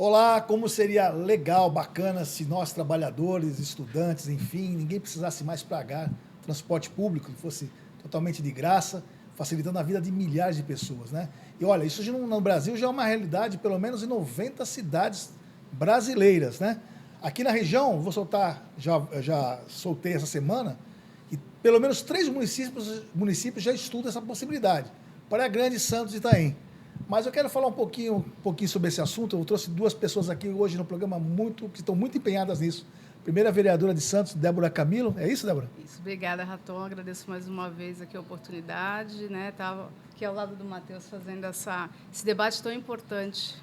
Olá, como seria legal, bacana se nós, trabalhadores, estudantes, enfim, ninguém precisasse mais pagar transporte público, que fosse totalmente de graça, facilitando a vida de milhares de pessoas, né? E olha, isso já no Brasil já é uma realidade, pelo menos em 90 cidades brasileiras, né? Aqui na região, vou soltar, já soltei essa semana, e pelo menos 3 municípios já estudam essa possibilidade. Praia Grande, Santos e Itaém. Mas eu quero falar um pouquinho sobre esse assunto. Eu trouxe 2 pessoas aqui hoje no programa que estão muito empenhadas nisso. Primeira vereadora de Santos, Débora Camilo. É isso, Débora? Isso, obrigada, Raton. Agradeço mais uma vez aqui a oportunidade, né? Estava aqui ao lado do Matheus fazendo esse debate tão importante.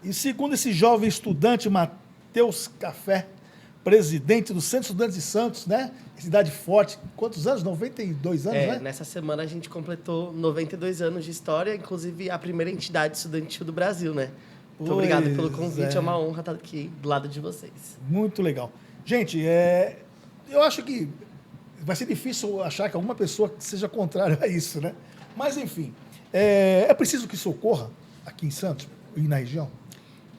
E segundo esse jovem estudante, Matheus Café, presidente do Centro de Estudantes de Santos, né? Cidade forte. Quantos anos? 92 anos, né? Nessa semana a gente completou 92 anos de história, inclusive a primeira entidade estudantil do Brasil, né? Muito obrigado pelo convite, é uma honra estar aqui do lado de vocês. Muito legal. Gente, eu acho que vai ser difícil achar que alguma pessoa seja contrária a isso, né? Mas, enfim, é preciso que isso ocorra aqui em Santos e na região?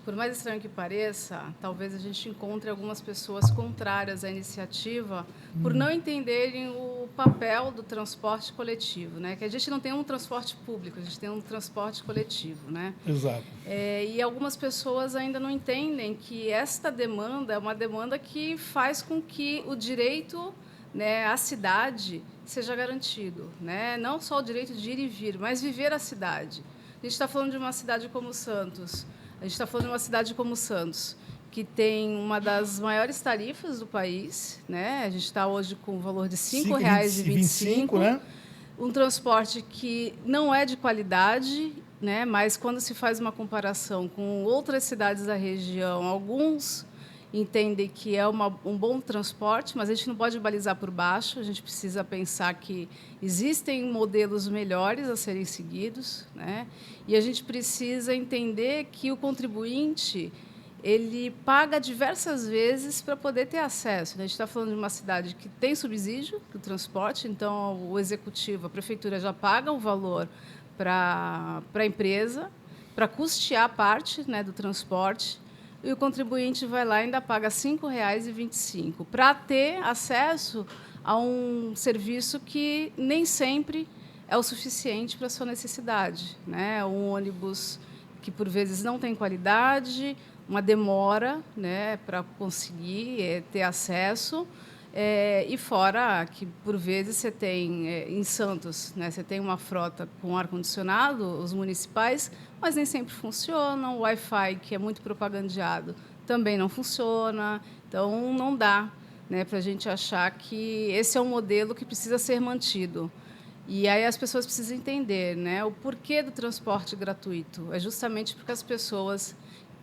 Por mais estranho que pareça, talvez a gente encontre algumas pessoas contrárias à iniciativa por não entenderem o papel do transporte coletivo, né? Que a gente não tem um transporte público, a gente tem um transporte coletivo, né? Exato. E algumas pessoas ainda não entendem que esta demanda é uma demanda que faz com que o direito, né, à cidade seja garantido, né? Não só o direito de ir e vir, mas viver a cidade. A gente está falando de uma cidade como Santos. A gente está falando de uma cidade como Santos, que tem uma das maiores tarifas do país, né? A gente está hoje com o valor de R$ 5,25, né? Um transporte que não é de qualidade, né? Mas quando se faz uma comparação com outras cidades da região, alguns entendem que é um bom transporte, mas a gente não pode balizar por baixo, a gente precisa pensar que existem modelos melhores a serem seguidos, né? E a gente precisa entender que o contribuinte ele paga diversas vezes para poder ter acesso. A gente está falando de uma cidade que tem subsídio do transporte, então o executivo, a prefeitura já paga um valor para a empresa, para custear parte, né, do transporte, e o contribuinte vai lá e ainda paga R$ 5,25 para ter acesso a um serviço que nem sempre é o suficiente para a sua necessidade, né? Um ônibus que, por vezes, não tem qualidade, uma demora, né, para conseguir ter acesso, e fora que, por vezes, você tem, em Santos, né, você tem uma frota com ar-condicionado, os municipais, mas nem sempre funcionam. O Wi-Fi, que é muito propagandeado, também não funciona. Então, não dá, né, para a gente achar que esse é um modelo que precisa ser mantido. E aí as pessoas precisam entender, né, o porquê do transporte gratuito. É justamente porque as pessoas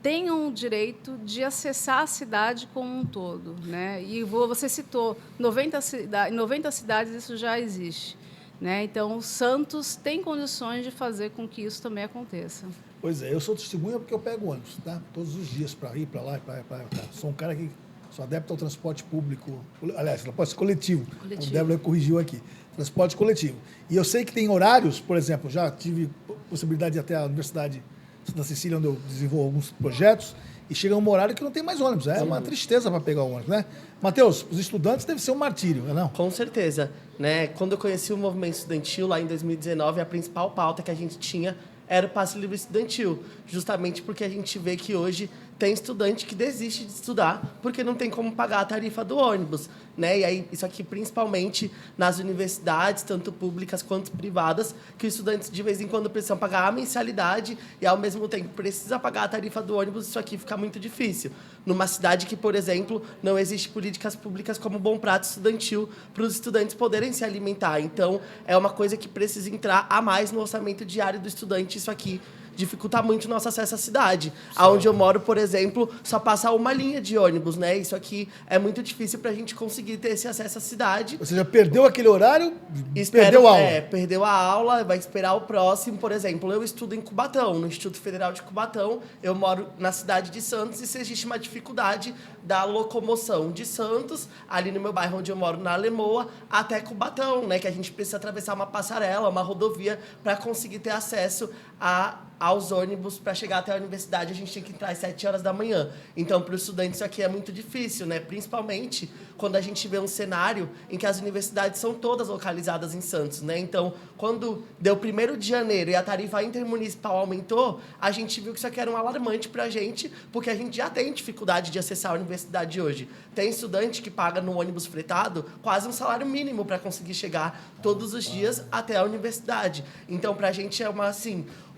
tenham o direito de acessar a cidade como um todo, né? E você citou 90 cidades, isso já existe, né? Então, o Santos tem condições de fazer com que isso também aconteça. Pois é, eu sou testemunha porque eu pego ônibus, tá? Todos os dias para ir para lá e para cá. Sou um cara que sou adepto ao transporte público, aliás, transporte coletivo. O Débora corrigiu aqui. Transporte coletivo. E eu sei que tem horários, por exemplo, já tive possibilidade de ir até a Universidade Santa Cecília, onde eu desenvolvo alguns projetos, e chega um horário que não tem mais ônibus. É uma tristeza para pegar o ônibus, né? Matheus, os estudantes devem ser um martírio, não é não? Com certeza, né? Quando eu conheci o movimento estudantil, lá em 2019, a principal pauta que a gente tinha era o passe livre estudantil, justamente porque a gente vê que hoje tem estudante que desiste de estudar porque não tem como pagar a tarifa do ônibus, né? E aí, isso aqui principalmente nas universidades, tanto públicas quanto privadas, que os estudantes de vez em quando precisam pagar a mensalidade e, ao mesmo tempo, precisa pagar a tarifa do ônibus, isso aqui fica muito difícil. Numa cidade que, por exemplo, não existe políticas públicas como Bom Prato Estudantil para os estudantes poderem se alimentar. Então, é uma coisa que precisa entrar a mais no orçamento diário do estudante, isso aqui dificulta muito o nosso acesso à cidade. Aonde eu moro, por exemplo, só passa uma linha de ônibus, né? Isso aqui é muito difícil para a gente conseguir ter esse acesso à cidade. Você já perdeu aquele horário, perdeu a aula. Perdeu a aula, vai esperar o próximo. Por exemplo, eu estudo em Cubatão, no Instituto Federal de Cubatão. Eu moro na cidade de Santos e se existe uma dificuldade da locomoção de Santos, ali no meu bairro onde eu moro, na Alemoa, até Cubatão, né? Que a gente precisa atravessar uma passarela, uma rodovia, para conseguir ter acesso aos ônibus para chegar até a universidade, a gente tem que entrar às 7 horas da manhã. Então, para os estudantes, isso aqui é muito difícil, né? Principalmente quando a gente vê um cenário em que as universidades são todas localizadas em Santos, né? Então, quando deu 1º de janeiro e a tarifa intermunicipal aumentou, a gente viu que isso aqui era um alarmante para a gente, porque a gente já tem dificuldade de acessar a universidade hoje. Tem estudante que paga no ônibus fretado quase um salário mínimo para conseguir chegar todos os dias até a universidade. Então, para a gente é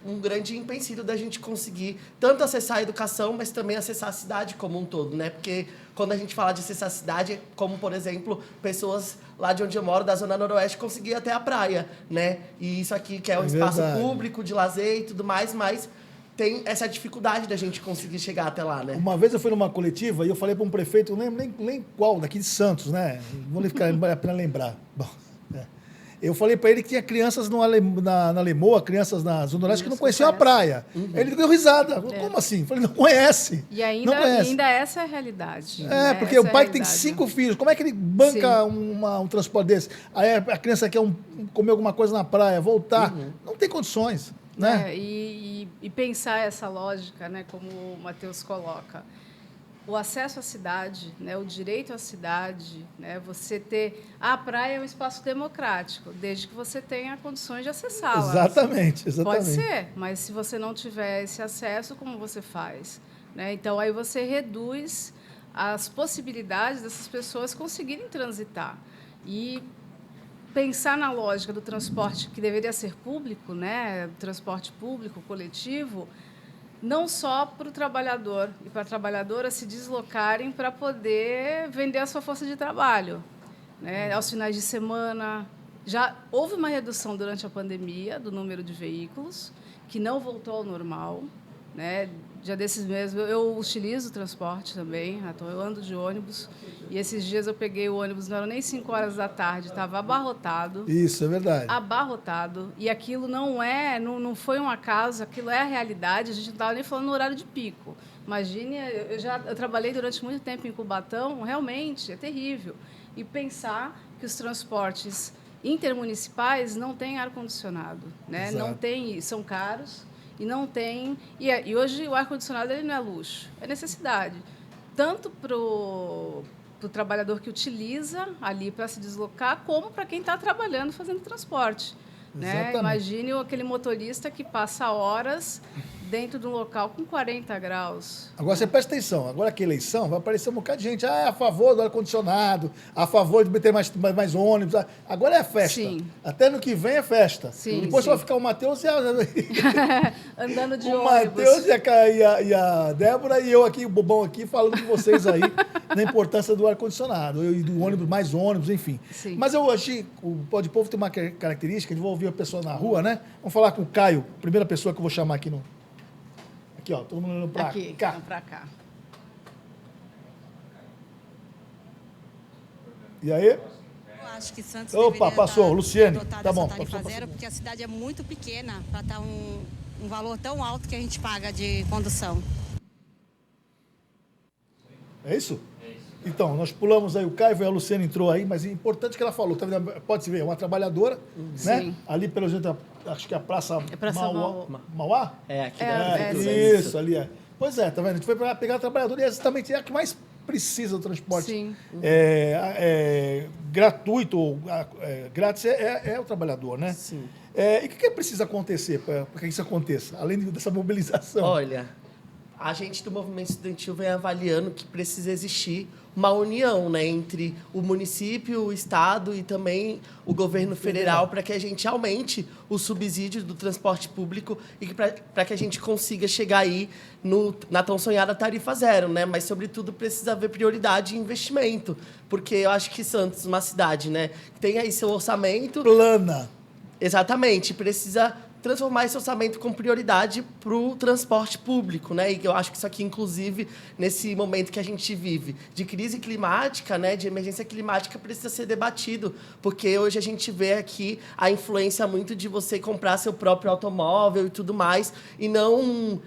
um grande empecilho da gente conseguir tanto acessar a educação, mas também acessar a cidade como um todo, né? Porque quando a gente fala de acessar a cidade, como, por exemplo, pessoas lá de onde eu moro, da Zona Noroeste, conseguir ir até a praia, né? E isso aqui que é um espaço público, de lazer e tudo mais, mas tem essa dificuldade da gente conseguir chegar até lá, né? Uma vez eu fui numa coletiva e eu falei para um prefeito, não lembro nem qual, daqui de Santos, né? Vou ficar a pena lembrar. Bom, eu falei para ele que tinha crianças na Lemoa, crianças na Zona Oeste que não conheciam a praia. Ele deu risada. Como assim? Eu falei, não conhece. E ainda essa é a realidade. É, porque o pai que tem 5 filhos, como é que ele banca um transporte desse? Aí a criança quer comer alguma coisa na praia, voltar. Não tem condições. Né? E pensar essa lógica, né, como o Matheus coloca. O acesso à cidade, né, o direito à cidade, né, você ter... A praia é um espaço democrático, desde que você tenha condições de acessá-la. Exatamente. Pode ser, mas se você não tiver esse acesso, como você faz? Né? Então, aí você reduz as possibilidades dessas pessoas conseguirem transitar. E pensar na lógica do transporte que deveria ser público, né, transporte público, coletivo, não só para o trabalhador e para a trabalhadora se deslocarem para poder vender a sua força de trabalho, né? Aos finais de semana. Já houve uma redução durante a pandemia do número de veículos, que não voltou ao normal, né? Já desses meses, eu utilizo o transporte também, então eu ando de ônibus, e esses dias eu peguei o ônibus, não eram nem 5 horas da tarde, estava abarrotado. Isso, é verdade. Abarrotado, e aquilo não foi um acaso, aquilo é a realidade, a gente não estava nem falando no horário de pico. Imagine, eu trabalhei durante muito tempo em Cubatão, realmente, é terrível. E pensar que os transportes intermunicipais não têm ar-condicionado, né? Não tem, são caros, e não tem... E hoje o ar-condicionado ele não é luxo, é necessidade. Tanto para o trabalhador que utiliza ali para se deslocar, como para quem está trabalhando fazendo transporte. Né? Imagine aquele motorista que passa horas dentro de um local com 40 graus. Agora você presta atenção, agora que eleição vai aparecer um bocado de gente a favor do ar-condicionado, a favor de ter mais ônibus. Agora é festa. Sim. Até no que vem é festa. Sim, depois vai ficar o Matheus andando de ônibus. O Matheus e a Débora e eu aqui, o bobão aqui, falando com vocês aí da importância do ar-condicionado e do ônibus, mais ônibus, enfim. Sim. Mas eu achei, o Pó de Povo tem uma característica de ouvir a pessoa na rua, né? Vamos falar com o Caio, primeira pessoa que eu vou chamar aqui no... Aqui, ó, todo mundo olhando pra cá. Pra cá. E aí? Eu acho que Santos passou, Luciane. Tá bom, tarifa zero, porque a cidade é muito pequena para estar um valor tão alto que a gente paga de condução. É isso? Então, nós pulamos aí o Caio, a Luciane entrou aí, mas é importante que ela falou, tá vendo? Pode-se ver, é uma trabalhadora, né? Ali, pelo jeito, acho que é a Praça Mauá? É, aqui isso, ali é. Pois é, tá vendo? A gente foi para pegar a trabalhadora e exatamente é a que mais precisa do transporte. Sim. Gratuito ou grátis é o trabalhador, né? Sim. E o que precisa acontecer para que isso aconteça, além dessa mobilização? Olha, a gente do movimento estudantil vem avaliando que precisa existir uma união, né, entre o município, o estado e também o governo federal para que a gente aumente o subsídio do transporte público e para que a gente consiga chegar aí na tão sonhada tarifa zero, né? Mas, sobretudo, precisa haver prioridade e investimento, porque eu acho que Santos, uma cidade, né, que tem aí seu orçamento... Plana. Exatamente, precisa transformar esse orçamento com prioridade para o transporte público, né? E eu acho que isso aqui, inclusive, nesse momento que a gente vive de crise climática, né, de emergência climática, precisa ser debatido, porque hoje a gente vê aqui a influência muito de você comprar seu próprio automóvel e tudo mais, e não,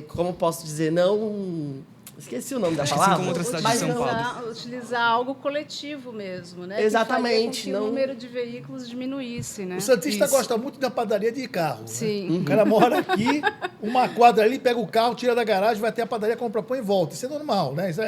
como posso dizer, não Esqueci o nome da Acho que palavra. assim como outras cidades mas de São não- Paulo. Utilizar algo coletivo mesmo, né? Exatamente, Que faria com que não- o número de veículos diminuísse, né? O Santista Isso. gosta muito da padaria de carro. Né? Sim. O cara mora aqui, uma quadra ali, pega o carro, tira da garagem, vai até a padaria, compra pão e volta. Isso é normal, né? Isso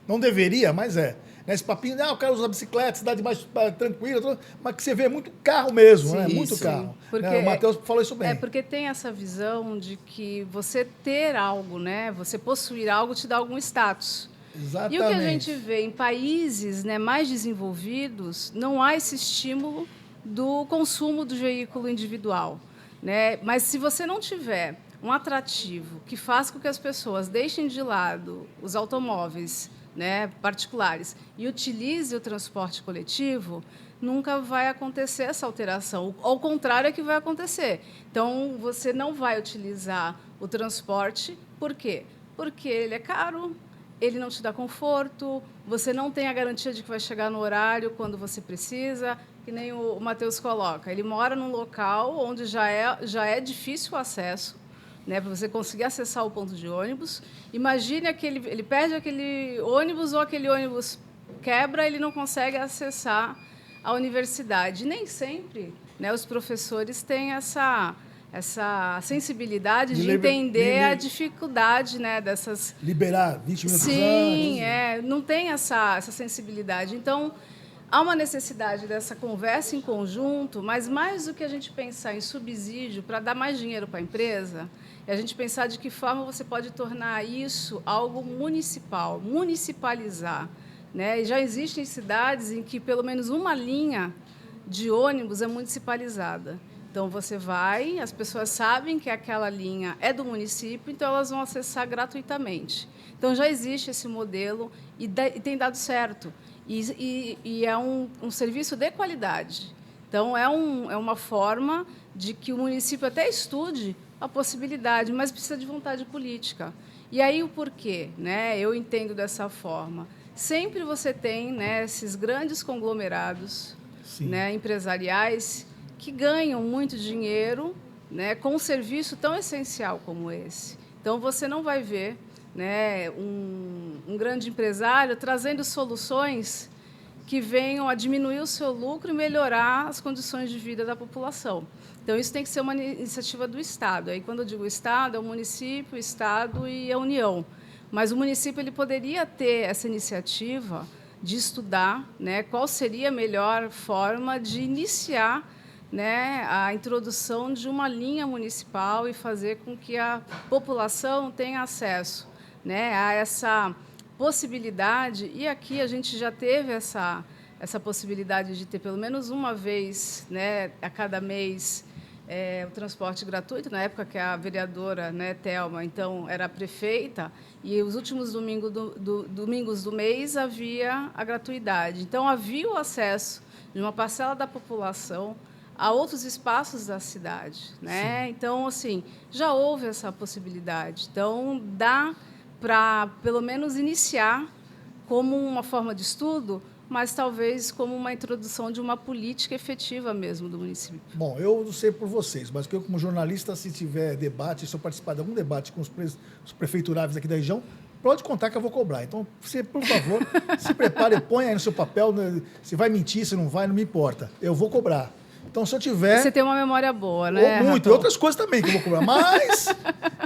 não deveria, mas é. Né? Esse papinho, o cara usa bicicleta, cidade mais tranquila, mas que você vê muito carro mesmo, né? Sim, Muito sim. carro. Porque Né? O Matheus falou isso bem. É porque tem essa visão de que você ter algo, né? Você possuir algo te dá algum status. Exatamente. E o que a gente vê em países, né, mais desenvolvidos, não há esse estímulo do consumo do veículo individual, né? Mas se você não tiver um atrativo que faça com que as pessoas deixem de lado os automóveis, né, particulares e utilize o transporte coletivo, nunca vai acontecer essa alteração. Ao contrário é que vai acontecer. Então, você não vai utilizar o transporte. Por quê? Porque ele é caro, ele não te dá conforto, você não tem a garantia de que vai chegar no horário quando você precisa, que nem o Matheus coloca. Ele mora num local onde já é difícil o acesso, né, para você conseguir acessar o ponto de ônibus. Imagine ele perde aquele ônibus ou aquele ônibus quebra, ele não consegue acessar a universidade. Nem sempre, né, os professores têm essa sensibilidade de entender a dificuldade, né, dessas... Liberar 20 minutos Sim, antes. não tem essa sensibilidade. Então, há uma necessidade dessa conversa em conjunto, mas mais do que a gente pensar em subsídio para dar mais dinheiro para a empresa, é a gente pensar de que forma você pode tornar isso algo municipal, municipalizar. Né? E já existem cidades em que pelo menos uma linha de ônibus é municipalizada. Então, você vai, as pessoas sabem que aquela linha é do município, então elas vão acessar gratuitamente. Então, já existe esse modelo e tem dado certo. E é um serviço de qualidade. Então, é uma forma de que o município até estude a possibilidade, mas precisa de vontade política. E aí, o porquê? Né? Eu entendo dessa forma. Sempre você tem, né, esses grandes conglomerados, né, empresariais que ganham muito dinheiro, né, com um serviço tão essencial como esse. Então, você não vai ver, né, um grande empresário trazendo soluções que venham a diminuir o seu lucro e melhorar as condições de vida da população. Então, isso tem que ser uma iniciativa do Estado. Aí, quando eu digo Estado, é o município, o Estado e a União. Mas o município ele poderia ter essa iniciativa de estudar, né, qual seria a melhor forma de iniciar, né, a introdução de uma linha municipal e fazer com que a população tenha acesso, né, a essa possibilidade. E aqui a gente já teve essa possibilidade de ter pelo menos uma vez, né, a cada mês, o transporte gratuito, na época que a vereadora, né, Thelma, então, era prefeita, e os últimos domingos do mês havia a gratuidade. Então, havia o acesso de uma parcela da população a outros espaços da cidade. Né? Então, assim, já houve essa possibilidade. Então, dá para, pelo menos, iniciar como uma forma de estudo, mas talvez como uma introdução de uma política efetiva mesmo do município. Bom, eu não sei por vocês, mas eu, como jornalista, se tiver debate, se eu participar de algum debate com os prefeituráveis aqui da região, pode contar que eu vou cobrar. Então, você, por favor, se prepare, põe aí no seu papel, né, se vai mentir, se não vai, não me importa. Eu vou cobrar. Então, se eu tiver... Você tem uma memória boa, né? Ou muito, e outras coisas também que eu vou cobrar. Mas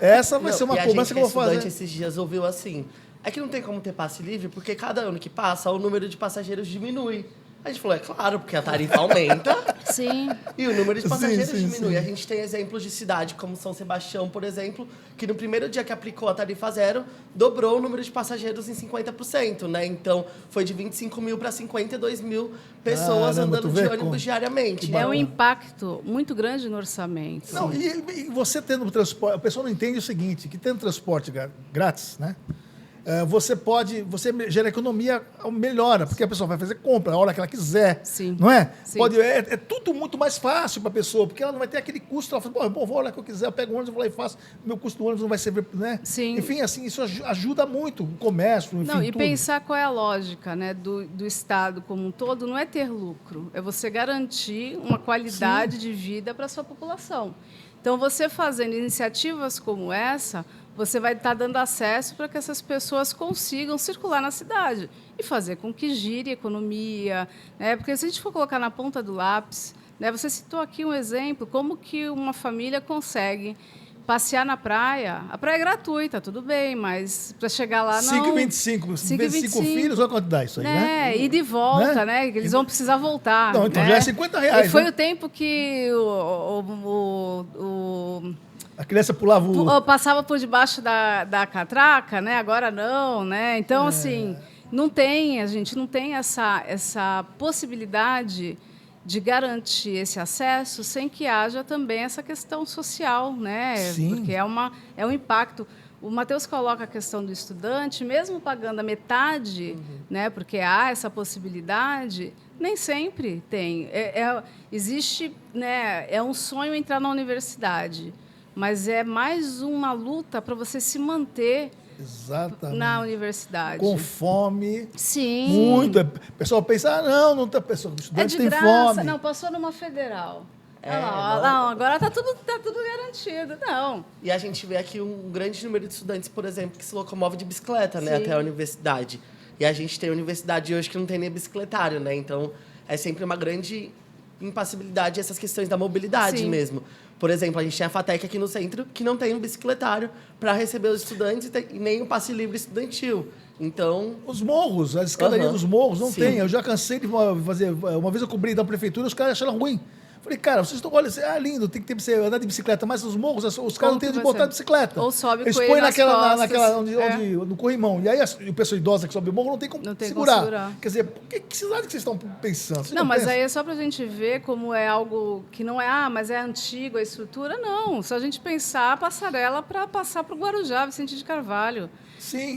essa vai ser uma cobrança que eu vou fazer. Esses dias ouviu assim... É que não tem como ter passe livre, porque cada ano que passa, o número de passageiros diminui. A gente falou, é claro, porque a tarifa aumenta. Sim. E o número de passageiros diminui. Sim. A gente tem exemplos de cidade, como São Sebastião, por exemplo, que no primeiro dia que aplicou a tarifa zero, dobrou o número de passageiros em 50%, né? Então, foi de 25 mil para 52 mil pessoas andando de ônibus diariamente. É um impacto muito grande no orçamento. Não, e você tendo transporte... A pessoa não entende o seguinte, que tendo transporte grátis, né? Você gera economia, melhora, porque a pessoa vai fazer compra a hora que ela quiser. Sim. Não é? Sim. É tudo muito mais fácil para a pessoa, porque ela não vai ter aquele custo. Ela fala, bom, vou a hora que eu quiser, eu pego o ônibus, vou lá e faço. Meu custo do ônibus não vai ser, né? Sim. Enfim, assim, isso ajuda muito o comércio, enfim, Não, e tudo. pensar qual é a lógica, né, do Estado como um todo, não é ter lucro, é você garantir uma qualidade de vida para a sua população. Então, você fazendo iniciativas como essa, você vai estar dando acesso para que essas pessoas consigam circular na cidade e fazer com que gire a economia, né? Porque se a gente for colocar na ponta do lápis, né, você citou aqui um exemplo, como que uma família consegue passear na praia. A praia é gratuita, tudo bem, mas para chegar lá não... 5,25. Se vezes 5 filhos, olha quanto dá isso aí, né? E de volta, né? Eles vão precisar voltar. Não, então né? já é R$50. E foi né? o tempo que A criança pulava passava por debaixo da catraca, né? Agora não, né? Então, assim, a gente não tem essa possibilidade de garantir esse acesso sem que haja também essa questão social, né? Sim. Porque é um impacto. O Matheus coloca a questão do estudante, mesmo pagando a metade, né? Porque há essa possibilidade, nem sempre tem. Existe, né? É um sonho entrar na universidade, mas é mais uma luta para você se manter Exatamente. na universidade. Com fome. Sim. Muito. O pessoal pensa, não está pessoal, o estudante tem graça. fome. Não, passou numa federal. Não, agora está tudo garantido. Não. E a gente vê aqui um grande número de estudantes, por exemplo, que se locomove de bicicleta, né, Sim. até a universidade. E a gente tem universidade hoje que não tem nem bicicletário, né? Então, é sempre uma grande impassibilidade essas questões da mobilidade Sim. mesmo. Por exemplo, a gente tem a FATEC aqui no centro que não tem um bicicletário para receber os estudantes e nem um passe livre estudantil. Então... Os morros, as escadarias dos morros, não Sim. tem. Eu já cansei de fazer... Uma vez eu cobri da prefeitura, os caras acharam ruim. Falei, cara, vocês estão... Olha, lindo, tem que ter andar de bicicleta, mas os morros, os caras não têm de botar de bicicleta. Ou sobe Eles com ele põem nas naquela costas. no corrimão. E aí o pessoal idosa que sobe o morro não tem como segurar. Quer dizer, que cidade que vocês estão pensando? Vocês não, mas pensam? aí é só para a gente ver como é algo que não é, mas é antigo a estrutura. Não, só a gente pensar a passarela para passar para o Guarujá, Vicente de Carvalho. Sim.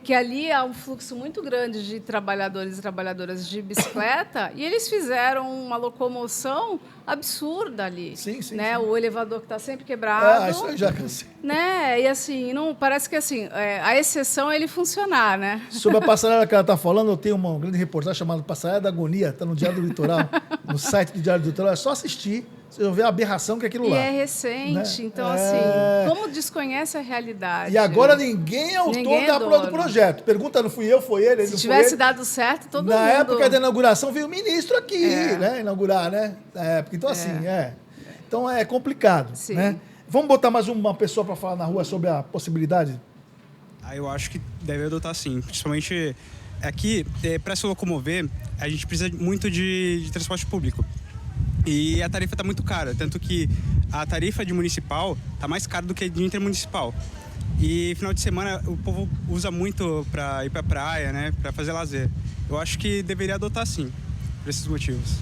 Que ali há um fluxo muito grande de trabalhadores e trabalhadoras de bicicleta e eles fizeram uma locomoção absurda ali. Sim, sim, né? sim. O elevador que está sempre quebrado. Isso eu já cansei. Né? E assim, não, parece que assim, a exceção é ele funcionar, né? Sobre a passarela que ela está falando, eu tenho uma grande reportagem chamada Passarela da Agonia, está no Diário do Litoral, no site do Diário do Litoral, é só assistir, vocês vão ver a aberração que é aquilo lá. E é recente, né? então assim, como desconhece a realidade? E agora ninguém é autor da prova do projeto. Pergunta, não fui eu, foi ele, Se tivesse dado certo, todo mundo... Na época da inauguração veio o ministro aqui, né? Inaugurar, né? Na época. Então, assim, Então é complicado, Sim. né? Vamos botar mais uma pessoa para falar na rua sobre a possibilidade? Eu acho que deve adotar sim. Principalmente aqui, para se locomover, a gente precisa muito de transporte público. E a tarifa está muito cara, tanto que a tarifa de municipal está mais cara do que de intermunicipal. E final de semana o povo usa muito para ir para a praia, né, para fazer lazer. Eu acho que deveria adotar sim, por esses motivos.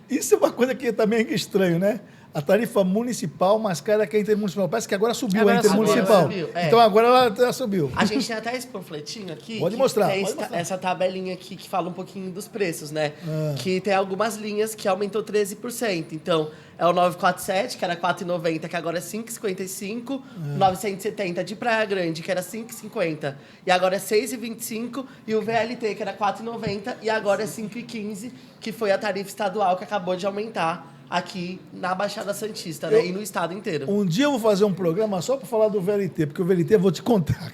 Isso é uma coisa que também é estranho, né? A tarifa municipal mais cara que a intermunicipal. Parece que agora subiu a intermunicipal. Agora subiu, Então agora ela subiu. A gente tem até esse panfletinho aqui. Pode mostrar. Tem Pode mostrar. essa tabelinha aqui que fala um pouquinho dos preços, né? Que tem algumas linhas que aumentou 13%. Então, é o 947, que era R$ 4,90, que agora é R$ 5,55. 970 de Praia Grande, que era R$ 5,50. E agora é R$ 6,25. E o VLT, que era R$ 4,90, e agora é R$ 5,15, que foi a tarifa estadual que acabou de aumentar aqui na Baixada Santista, né? E no estado inteiro. Um dia eu vou fazer um programa só para falar do VLT, porque o VLT, eu vou te contar,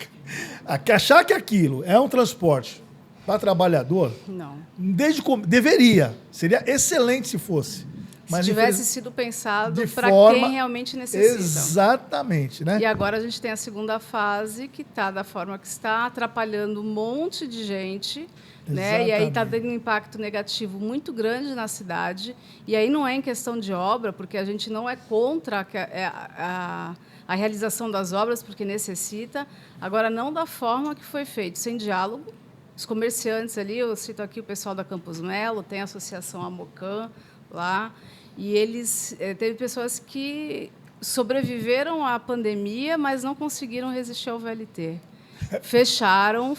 achar que aquilo é um transporte para trabalhador, Não. deveria. Seria excelente se fosse. Mas se tivesse sido pensado para quem realmente necessita. Exatamente, né? E agora a gente tem a segunda fase, que está da forma que está, atrapalhando um monte de gente, né? E aí está dando um impacto negativo muito grande na cidade. E aí não é em questão de obra, porque a gente não é contra a realização das obras, porque necessita. Agora, não da forma que foi feito, sem diálogo. Os comerciantes ali, eu cito aqui o pessoal da Campos Melo, tem a Associação Amocan lá, e eles teve pessoas que sobreviveram à pandemia, mas não conseguiram resistir ao VLT. Fecharam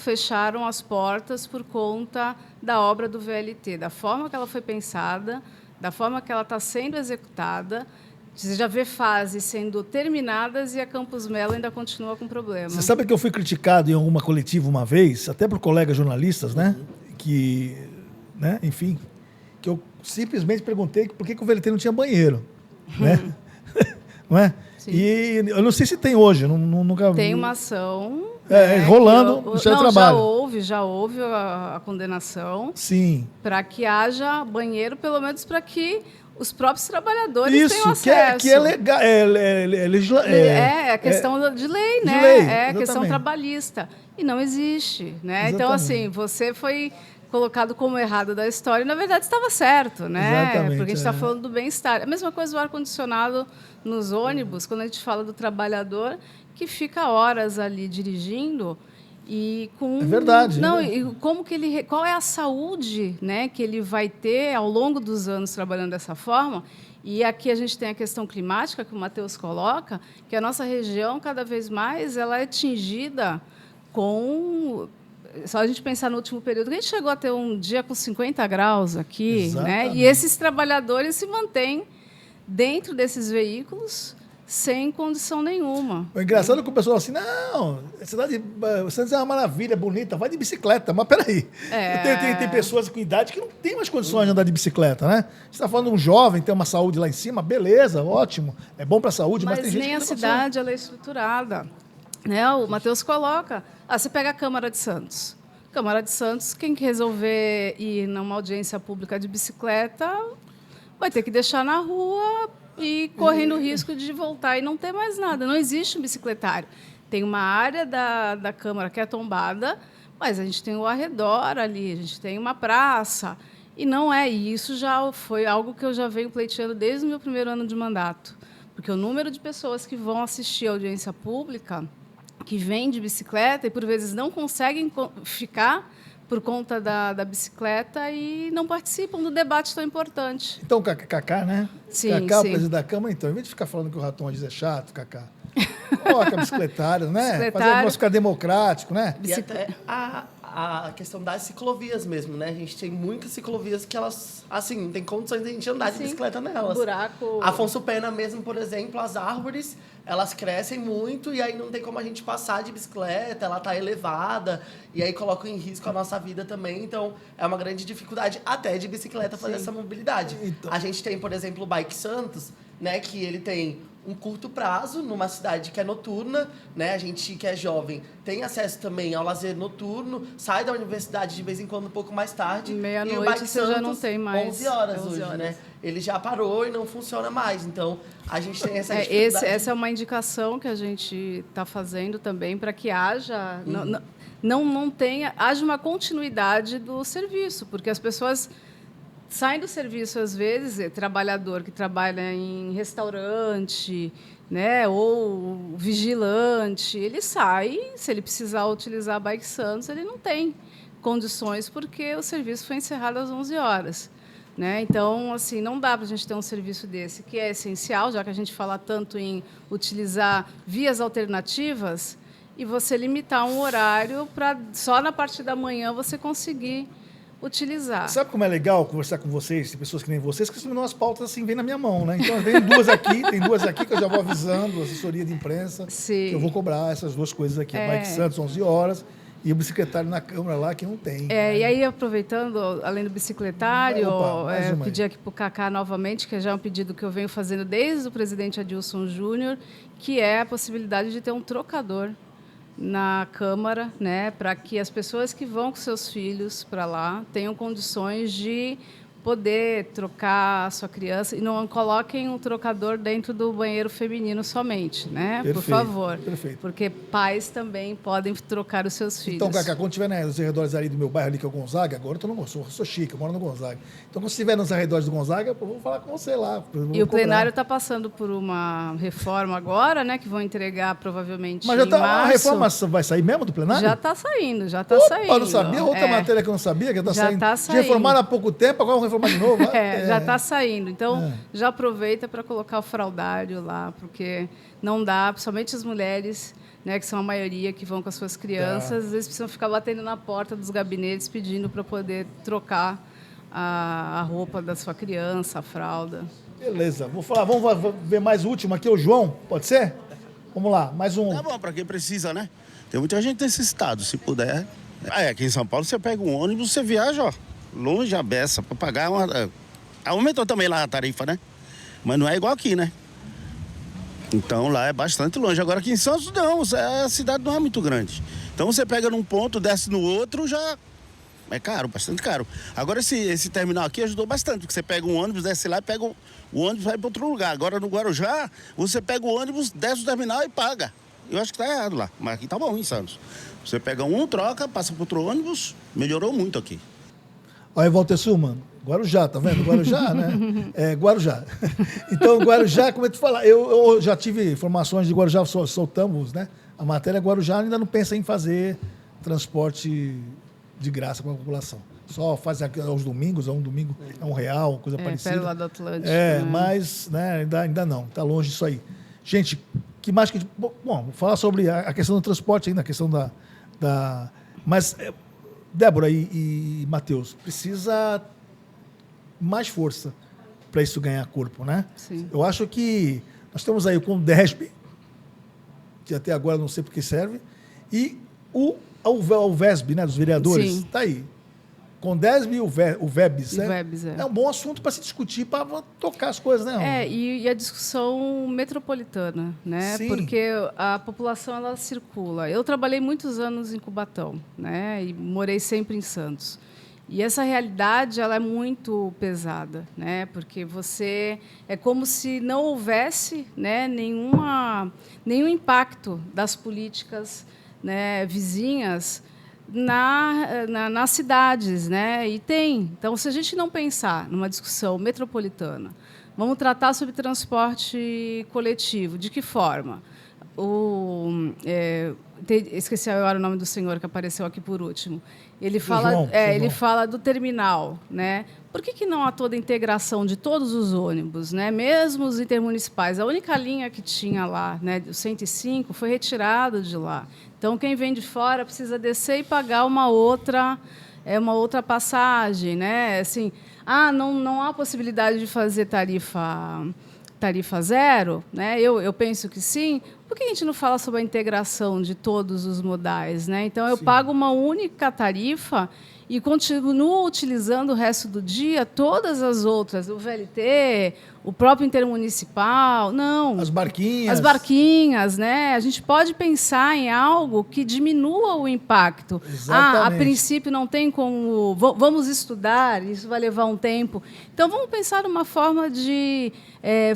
as portas por conta da obra do VLT, da forma que ela foi pensada, da forma que ela está sendo executada. Você já vê fases sendo terminadas e a Campos Melo ainda continua com problema. Você sabe que eu fui criticado em alguma coletiva uma vez, até por colegas jornalistas, né? Que, né? Enfim, que eu simplesmente perguntei por que o VLT não tinha banheiro, né? Não é? E eu não sei se tem hoje, nunca Tem uma ação... rolando no Ministério do Trabalho. Já houve a condenação. Sim. Para que haja banheiro, pelo menos para que os próprios trabalhadores tenham acesso. Que é legal. É questão de lei, né? De lei, é questão exatamente. trabalhista. E não existe, né? Exatamente. Então, assim, você foi colocado como errado da história e, na verdade, estava certo, né? Exatamente, Porque a gente está falando do bem-estar. A mesma coisa do ar-condicionado nos ônibus, quando a gente fala do trabalhador que fica horas ali dirigindo e com... É verdade. Não, né? e como que ele... Qual é a saúde, né, que ele vai ter ao longo dos anos trabalhando dessa forma? E aqui a gente tem a questão climática, que o Matheus coloca, que a nossa região, cada vez mais, ela é atingida com... Só a gente pensar no último período, que a gente chegou a ter um dia com 50 graus aqui, né? E esses trabalhadores se mantêm dentro desses veículos sem condição nenhuma. O engraçado é que o pessoal assim, não, a cidade Santos é uma maravilha, bonita, vai de bicicleta. Mas peraí, tem pessoas com idade que não têm mais condições de andar de bicicleta, né? Você está falando de um jovem, tem uma saúde lá em cima, beleza, ótimo, é bom para a saúde, mas tem gente que nem não a tem cidade ela é estruturada. Né? O Matheus coloca, você pega a Câmara de Santos. Câmara de Santos, quem resolver ir numa audiência pública de bicicleta vai ter que deixar na rua e correndo o risco de voltar e não ter mais nada. Não existe um bicicletário. Tem uma área da Câmara que é tombada, mas a gente tem o arredor ali, a gente tem uma praça. E não é isso, já foi algo que eu já venho pleiteando desde o meu primeiro ano de mandato. Porque o número de pessoas que vão assistir a audiência pública, que vêm de bicicleta e, por vezes, não conseguem ficar por conta da bicicleta e não participam do debate tão importante. Então, Cacá, né? Sim, Cacá, o sim. presidente da Câmara, então, em vez de ficar falando que o Raton é chato, Cacá, coloca bicicletário, né? Fazer o negócio ficar democrático, né? E até a questão das ciclovias mesmo, né? A gente tem muitas ciclovias que elas, assim, não tem condições de a gente andar de bicicleta nelas. Buraco. Afonso Pena mesmo, por exemplo, as árvores, elas crescem muito e aí não tem como a gente passar de bicicleta, ela tá elevada e aí coloca em risco a nossa vida também. Então, é uma grande dificuldade até de bicicleta fazer essa mobilidade. Então. A gente tem, por exemplo, o Bike Santos, né, que ele tem um curto prazo numa cidade que é noturna, né? A gente que é jovem tem acesso também ao lazer noturno, sai da universidade de vez em quando um pouco mais tarde. Meia-noite e o Bike você já não tem mais 11 horas 11 hoje, horas. né? Ele já parou e não funciona mais. Então, a gente tem essa dificuldade. Essa é uma indicação que a gente está fazendo também para que haja... Não tenha... Haja uma continuidade do serviço, porque as pessoas... Saem do serviço, às vezes, trabalhador que trabalha em restaurante, né, ou vigilante, ele sai, se ele precisar utilizar a Bike Santos, ele não tem condições, porque o serviço foi encerrado às 11 horas. Né? Então, assim, não dá para a gente ter um serviço desse, que é essencial, já que a gente fala tanto em utilizar vias alternativas, e você limitar um horário para só na parte da manhã você conseguir utilizar. Sabe como é legal conversar com vocês, tem pessoas que nem vocês, que as pautas assim, vêm na minha mão, né? Então, tem duas aqui que eu já vou avisando, assessoria de imprensa, Sim. que eu vou cobrar essas duas coisas aqui. A Bike Santos, 11 horas, e o bicicletário na Câmara lá, que não tem. E aí, aproveitando, além do bicicletário, pedir aqui para o Cacá novamente, que já é um pedido que eu venho fazendo desde o presidente Adilson Júnior, que é a possibilidade de ter um trocador na Câmara, né, para que as pessoas que vão com seus filhos para lá tenham condições de poder trocar a sua criança e não coloquem um trocador dentro do banheiro feminino somente, né? Perfeito, por favor. Perfeito. Porque pais também podem trocar os seus filhos. Então, Cacá, quando estiver nos arredores ali do meu bairro, ali, que é o Gonzaga, agora eu sou chique, eu moro no Gonzaga. Então, quando você estiver nos arredores do Gonzaga, eu vou falar com você lá. E o plenário está passando por uma reforma agora, né? Que vão entregar provavelmente Mas já tá, em março. A reforma vai sair mesmo do plenário? Já está saindo, já está saindo. Eu não sabia, outra matéria que eu não sabia, que está saindo. Tá saindo. Reformaram há pouco tempo, agora vão reformar de novo. Já está saindo. Então, já aproveita para colocar o fraldário lá, porque não dá, principalmente as mulheres, né, que são a maioria que vão com as suas crianças, às vezes precisam ficar batendo na porta dos gabinetes pedindo para poder trocar a roupa da sua criança, a fralda. Beleza. Vamos ver mais o último aqui, o João, pode ser? Vamos lá, mais um. Tá bom, para quem precisa, né? Tem muita gente nesse estado, se puder. Aqui em São Paulo você pega um ônibus, você viaja, ó, longe a beça, para pagar uma... Aumentou também lá a tarifa, né? Mas não é igual aqui, né? Então lá é bastante longe. Agora aqui em Santos não, a cidade não é muito grande. Então você pega num ponto, desce no outro, já é caro, bastante caro. Agora esse terminal aqui ajudou bastante, porque você pega um ônibus, desce lá e pega o ônibus e vai para outro lugar. Agora no Guarujá, você pega o ônibus, desce o terminal e paga. Eu acho que tá errado lá, mas aqui tá bom em Santos. Você pega um, troca, passa para outro ônibus, melhorou muito aqui. Olha, Walter Suman, Guarujá, tá vendo? Guarujá, né? É, Guarujá. Então, Guarujá, como eu te falar, eu já tive informações de Guarujá, soltamos, né? A matéria Guarujá ainda não pensa em fazer transporte de graça para a população. Só faz aqui aos domingos, um domingo é R$1, coisa parecida. Pérola do Atlântico. Mas né, ainda não, tá longe disso aí. Gente, que mais que... Bom, vou falar sobre a questão do transporte ainda, a questão da... Mas, Débora e Matheus, precisa mais força para isso ganhar corpo, né? Sim. Eu acho que nós estamos aí com o DESB, que até agora não sei por que serve, e o VESB, né, dos vereadores, está aí. Com o DESB e o VEBS, né? VEBS, é um bom assunto para se discutir, para tocar as coisas, né? E a discussão metropolitana, né? Sim. Porque a população ela circula. Eu trabalhei muitos anos em Cubatão, né? E morei sempre em Santos. E essa realidade ela é muito pesada, né? Porque você é como se não houvesse, né, nenhum impacto das políticas, né, vizinhas nas cidades, né? E tem. Então, se a gente não pensar numa discussão metropolitana, vamos tratar sobre transporte coletivo. De que forma? Esqueci agora o nome do senhor que apareceu aqui por último. Ele fala, ele fala do terminal, né? Por que não há toda a integração de todos os ônibus, né? Mesmo os intermunicipais? A única linha que tinha lá, né, o 105, foi retirado de lá. Então, quem vem de fora precisa descer e pagar uma outra passagem, né? Assim, não há possibilidade de fazer tarifa zero, né? Eu penso que sim. Por que a gente não fala sobre a integração de todos os modais, né? Então, eu pago uma única tarifa e continuo utilizando o resto do dia todas as outras, o VLT, o próprio intermunicipal, não. As barquinhas. As barquinhas, né? A gente pode pensar em algo que diminua o impacto. Exatamente. A princípio não tem como... Vamos estudar, isso vai levar um tempo. Então, vamos pensar numa forma de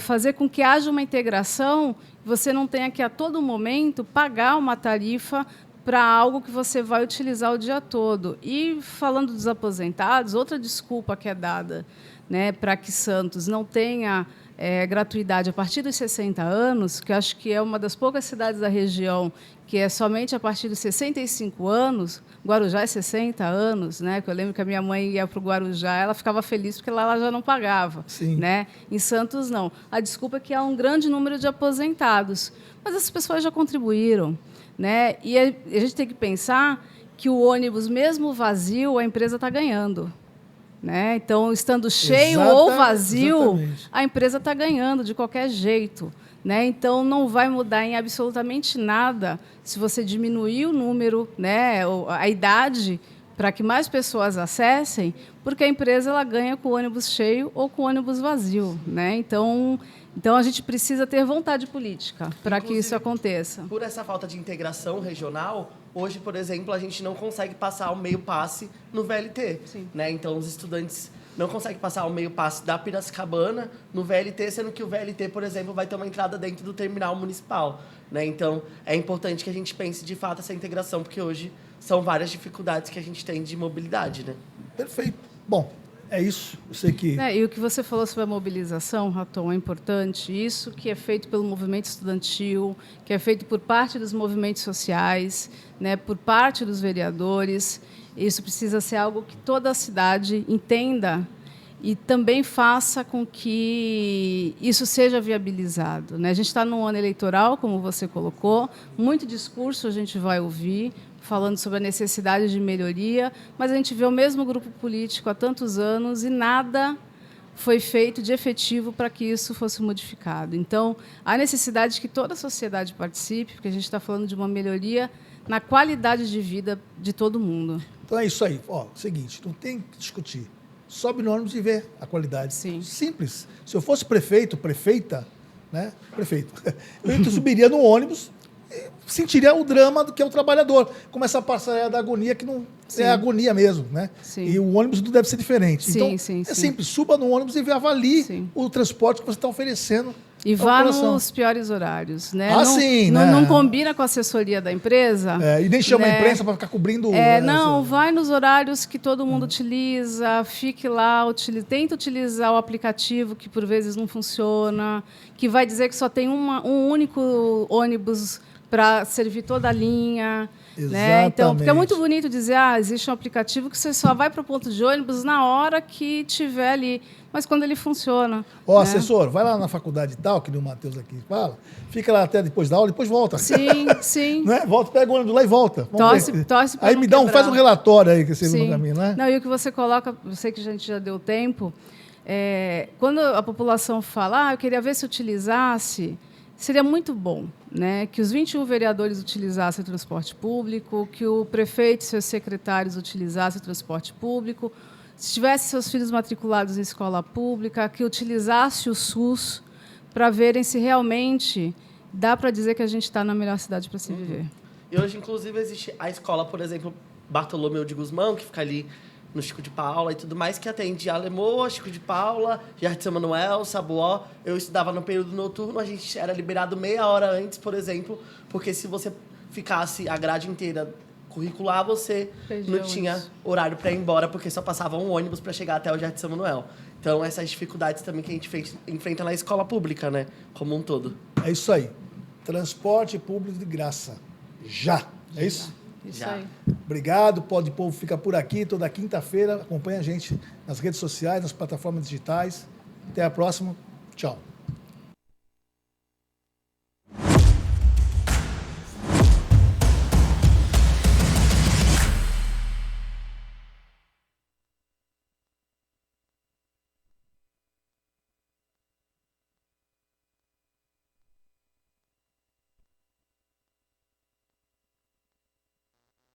fazer com que haja uma integração, você não tenha que, a todo momento, pagar uma tarifa para algo que você vai utilizar o dia todo. E, falando dos aposentados, outra desculpa que é dada, né, para que Santos não tenha gratuidade a partir dos 60 anos, que eu acho que é uma das poucas cidades da região que é somente a partir dos 65 anos, Guarujá é 60 anos, né? Que eu lembro que a minha mãe ia para o Guarujá, ela ficava feliz porque lá ela já não pagava. Sim. Né? Em Santos, não. A desculpa é que há um grande número de aposentados, mas essas pessoas já contribuíram. Né? E a gente tem que pensar que o ônibus, mesmo vazio, a empresa está ganhando. Né? Então, estando cheio ou vazio, exatamente, a empresa está ganhando de qualquer jeito. Né? Então, não vai mudar em absolutamente nada se você diminuir o número, né, a idade, para que mais pessoas acessem, porque a empresa ela ganha com o ônibus cheio ou com o ônibus vazio. Né? Então, a gente precisa ter vontade política para que isso aconteça. Por essa falta de integração regional, hoje, por exemplo, a gente não consegue passar o meio passe no VLT. Né? Então, os estudantes não conseguem passar o meio passe da Piracicabana no VLT, sendo que o VLT, por exemplo, vai ter uma entrada dentro do terminal municipal. Né? Então, é importante que a gente pense, de fato, essa integração, porque hoje são várias dificuldades que a gente tem de mobilidade. Né? Perfeito. Bom, é isso. Eu sei que... E o que você falou sobre a mobilização, Raton, é importante. Isso que é feito pelo movimento estudantil, que é feito por parte dos movimentos sociais, né, por parte dos vereadores. Isso precisa ser algo que toda a cidade entenda e também faça com que isso seja viabilizado. Né? A gente está num ano eleitoral, como você colocou, muito discurso a gente vai ouvir, falando sobre a necessidade de melhoria, mas a gente vê o mesmo grupo político há tantos anos e nada foi feito de efetivo para que isso fosse modificado. Então, há necessidade de que toda a sociedade participe, porque a gente está falando de uma melhoria na qualidade de vida de todo mundo. Então é isso aí. Seguinte, não tem que discutir. Sobe no ônibus e vê a qualidade. Sim. Simples. Se eu fosse prefeito, prefeita, né? Prefeito. Eu subiria no ônibus e sentiria o drama do que é o trabalhador. Como essa passarela da agonia, que não Sim. é agonia mesmo, né? Sim. E o ônibus não deve ser diferente. Sim, Então, sim, é sim. simples. Suba no ônibus e avalie Sim. o transporte que você está oferecendo. E à vá população. nos piores horários, né? Ah, não, sim, não, né? não combina com a assessoria da empresa. É, e nem chama a né? imprensa para ficar cobrindo. Não, vai nos horários que todo mundo utiliza, fique lá, tenta utilizar o aplicativo que por vezes não funciona, que vai dizer que só tem um único ônibus para servir toda a linha. Né? Então, porque é muito bonito dizer, existe um aplicativo que você só vai para o ponto de ônibus na hora que tiver ali, mas quando ele funciona. Ó, né? assessor, vai lá na faculdade e tal, que nem o Matheus aqui fala, fica lá até depois da aula, depois volta. Sim, sim. Né? Volta, pega o ônibus lá e volta. Vamos ver. Torce para Aí não me dá quebrar. faz um relatório aí que você Sim. manda pra mim, né? Não, e o que você coloca, eu sei que a gente já deu tempo, quando a população fala, eu queria ver se utilizasse, seria muito bom, né, que os 21 vereadores utilizassem o transporte público, que o prefeito e seus secretários utilizassem o transporte público, se tivesse seus filhos matriculados em escola pública, que utilizasse o SUS para verem se realmente dá para dizer que a gente está na melhor cidade para se viver. E hoje, inclusive, existe a escola, por exemplo, Bartolomeu de Guzmão, que fica ali no Chico de Paula e tudo mais, que atende Alemoa, Chico de Paula, Jardim de São Manuel, Sabuó. Eu estudava no período noturno, a gente era liberado meia hora antes, por exemplo, porque se você ficasse a grade inteira curricular, você Perdia não tinha ônibus. horário para ir embora, porque só passava um ônibus para chegar até o Jardim de São Manuel. Então, essas dificuldades também que a gente enfrenta na escola pública, né? Como um todo. É isso aí. Transporte público de graça. Já. É isso? Isso Já. aí. Obrigado. Pode Povo fica por aqui toda quinta-feira. Acompanha a gente nas redes sociais, nas plataformas digitais. Até a próxima. Tchau.